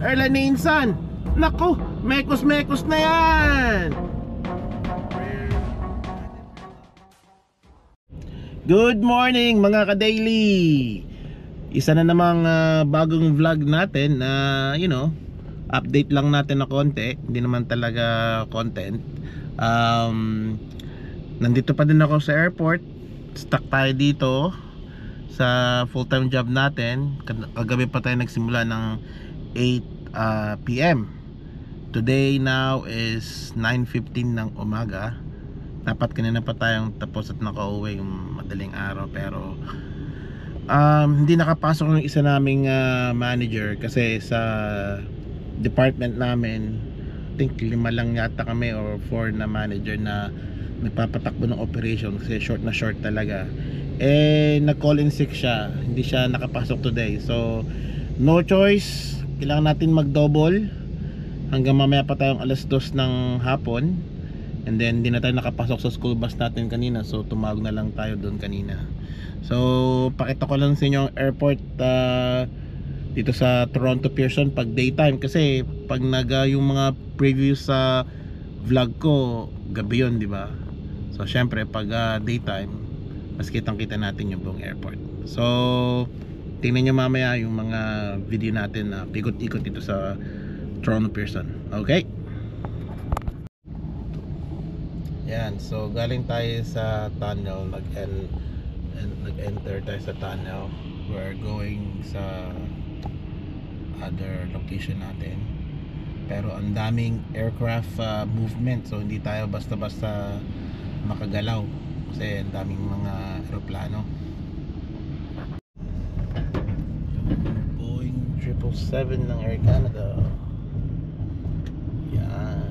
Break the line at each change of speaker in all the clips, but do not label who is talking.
airline ni Insan. Naku, mekos-mekos na yan. Good morning mga ka-daily. Isa na namang bagong vlog natin na update lang natin na konti. Hindi naman talaga content. Nandito pa din ako sa airport. Stuck tayo dito sa full-time job natin. Kagabi pa tayo nagsimula ng 8 PM. Today now is 9:15 ng umaga. Dapat kanina pa tayong tapos at nakauwi yung madaling araw, pero hindi nakapasok yung isa naming manager kasi sa department namin, I think 5 lang yata kami or 4 na manager na nagpapatakbo ng operation kasi short talaga. Nag-call in sick siya, hindi siya nakapasok today, so no choice, kailangan natin mag-double hanggang mamaya pa tayong 2:00 ng hapon. And then hindi na tayo nakapasok sa school bus natin kanina, so tumawag na lang tayo doon kanina. So pakita ko lang sa inyo ang airport dito sa Toronto Pearson pag daytime, kasi pag yung mga previous sa vlog ko gabi yun, di ba? So syempre pag daytime mas kitang-kita natin yung buong airport. So tingnan nyo mamaya yung mga video natin na ikot-ikot dito sa Toronto Pearson. Okay? Yan, so galing tayo sa tunnel, nag-enter tayo sa tunnel. We're going sa other location natin, pero ang daming aircraft movement, so hindi tayo basta-basta makagalaw kasi ang daming mga aeroplano. Boeing 777 ng Air Canada. Yan.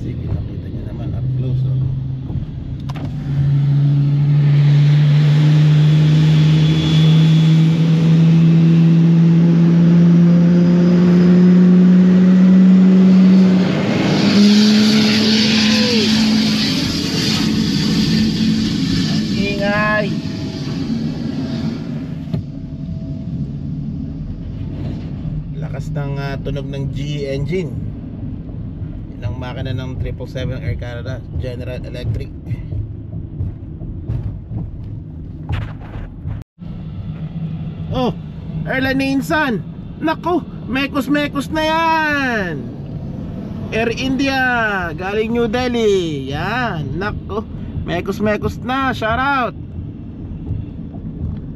Sige, nakita nyo naman up close, oh. Lakas ng tunog ng GE engine. Yun ang makina ng 777 Air Canada, General Electric. Oh, airline ni Insan. Naku, mekos-mekos na yan. Air India, galing New Delhi. Yan, naku, mekos-mekos na, shout out.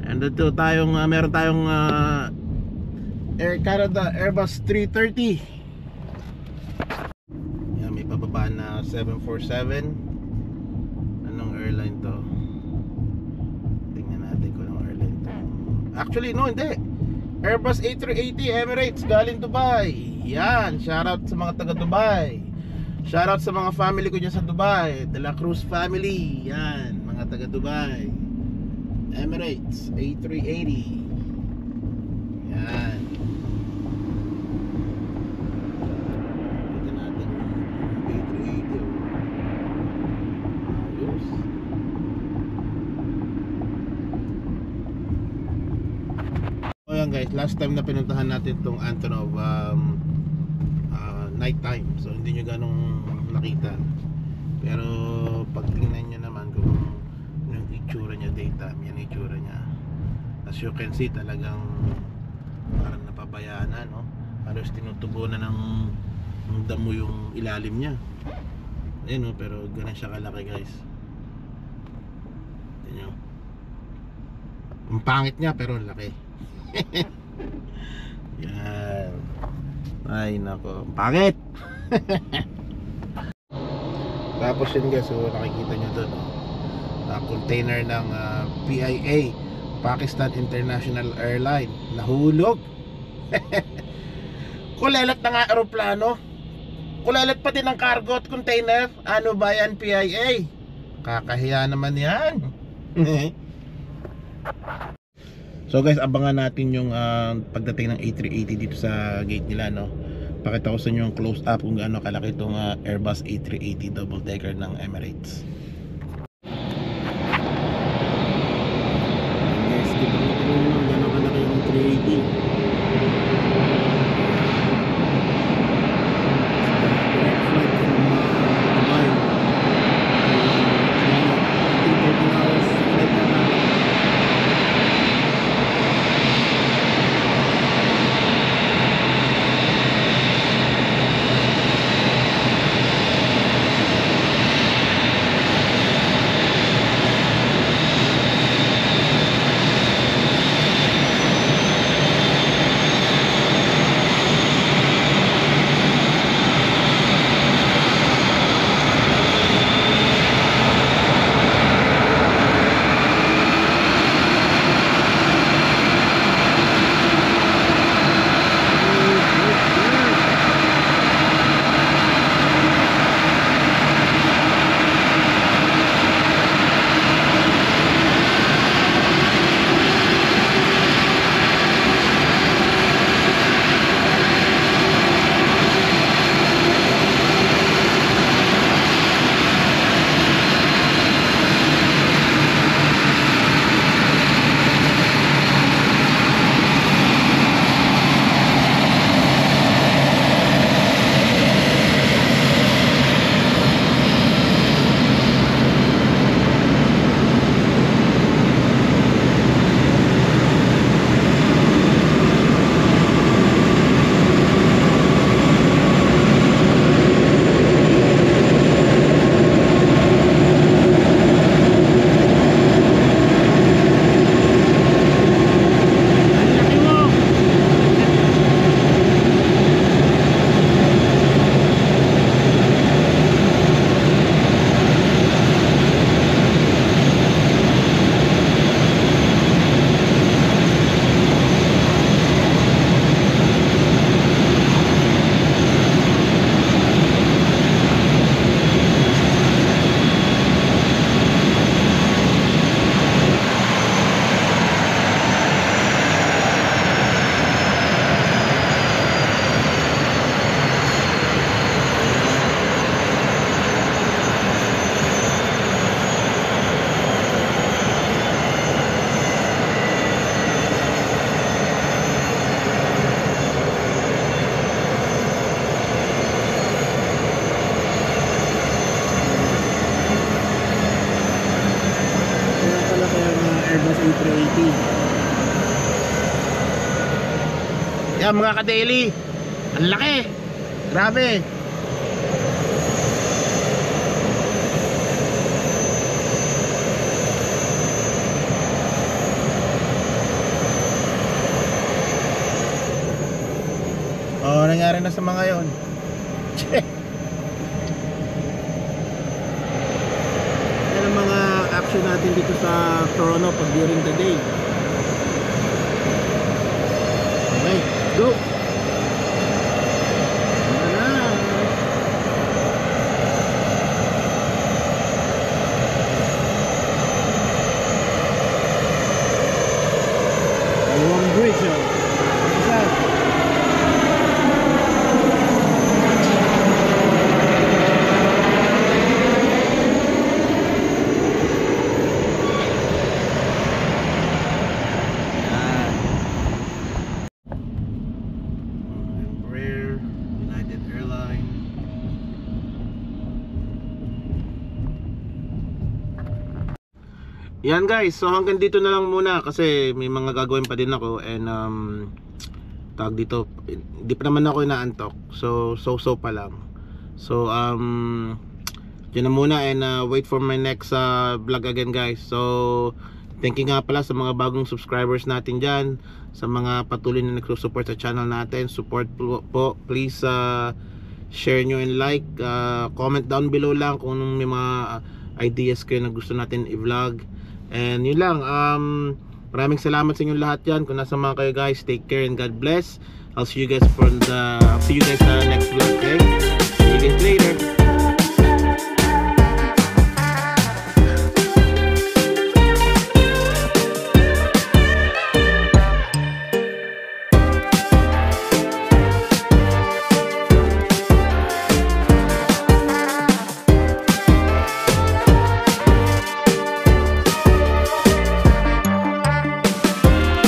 And dito tayong meron tayong Air Canada Airbus 330. Yan, may pababa na 747. Anong airline to? Tingnan natin kung anong airline to. Actually no, hindi. Airbus A380 Emirates galing Dubai. Yan, shoutout sa mga taga Dubai. Shoutout sa mga family ko dyan sa Dubai, De La Cruz family. Yan, mga taga Dubai. Emirates A380. Yan. Ito natin A380. Ayos. So yan guys, last time na pinuntahan natin itong Antonov, night time, so hindi nyo ganong nakita, pero pag tingnan nyo naman kung yung itsura nya daytime, yan itsura nya. As you can see, talagang parang napabayaan na, no? Halos tinutubo na ng damo yung ilalim nya. Ayun, no? Pero ganun siya kalaki guys. Tignan nyo, ang pangit nya pero laki. Yan. Ay nako, pangit. Tapos yun guys, so nakikita nyo doon, container ng PIA, Pakistan International Airline, nahulog. Kulelat na nga aeroplano, kulelat pa din ang cargo at container. Ano ba yan, PIA? Kakahiya naman yan. So guys, abangan natin yung pagdating ng A380 dito sa gate nila, no? Pakita ko sa inyo yung close up kung gaano kalaki itong Airbus A380 double decker ng Emirates. A380. Yan mga ka-daily, ang laki, grabe. Nangyari na sa mga yon. Yan ang mga action natin dito sa Toronto pag during the day. Okay, go! Long bridge, oh. Isa. Yan guys, so hanggang dito na lang muna kasi may mga gagawin pa din ako and tawag dito, hindi pa naman ako inaantok. So pa lang. So yun na muna and wait for my next vlog again guys. So thank you nga pala sa mga bagong subscribers natin dyan, sa mga patuloy na nagsusupport sa channel natin. Support po, please share nyo and like, comment down below lang kung may mga ideas kayo na gusto natin i-vlog. And yun lang, maraming salamat sa inyong lahat yan. Kung nasa mga kayo guys, take care and God bless. I'll see you guys sa next vlog.